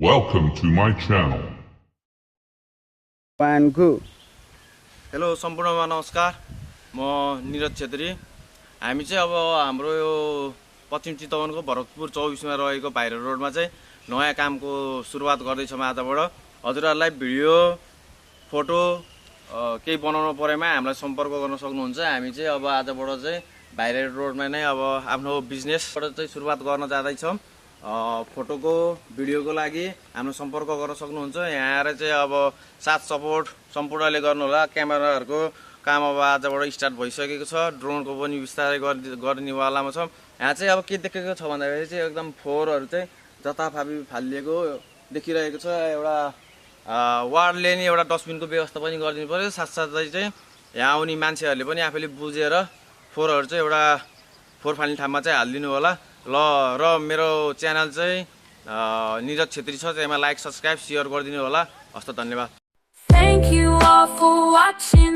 Welcome to my channel. Hello सम्पूर्णमा नमस्कार। म निरज छेत्री। हामी चाहिँ अब हाम्रो यो पश्चिम चितवनको भरतपुर 24 मा रहेको भाइरल रोडमा चाहिँ नयाँ कामको सुरुवात गर्दैछौँ आजबाट। हजुरहरुलाई भिडियो फोटो केही बनाउनु परेमा हामीलाई सम्पर्क गर्न सक्नुहुन्छ। हामी चाहिँ अब आजबाट चाहिँ भाइरल रोडमा नै अब आफ्नो बिजनेसबाट चाहिँ सुरुवात गर्न जाँदैछौँ। फोटोको भिडियोको लागि हाम्रो सम्पर्क गर्न सक्नुहुन्छ। यहाँ आएर चाहिँ अब साथ सपोर्ट सम्पूर्णले गर्नु होला। क्यामेराहरुको काम अब आजबाट स्टार्ट भइसकेको छ। ड्रोनको पनि विस्तारै गर्नेवालामा छ। यहाँ चाहिँ अब के देखेको छ भन्दाखेरि चाहिँ एकदम फोहोरहरु चाहिँ जताभावी फालिएको देखिरहेको छ। एउटा वार्डले नि एउटा डस्टबिनको व्यवस्था पनि गरिदिनु पर्यो। साथसाथै चाहिँ यहाँ आउने मान्छेहरुले पनि आफैले बुझेर फोहोरहरु चाहिँ एउटा फोहोर फाल्ने ठाउँमा चाहिँ हाल्दिनु होला। र मेरो च्यानल चाहिँ निरज छेत्री छ। त्यसमा लाइक सब्स्क्राइब शेयर गरिदिनु होला। हस्त धन्यवाद। Thank you all for watching.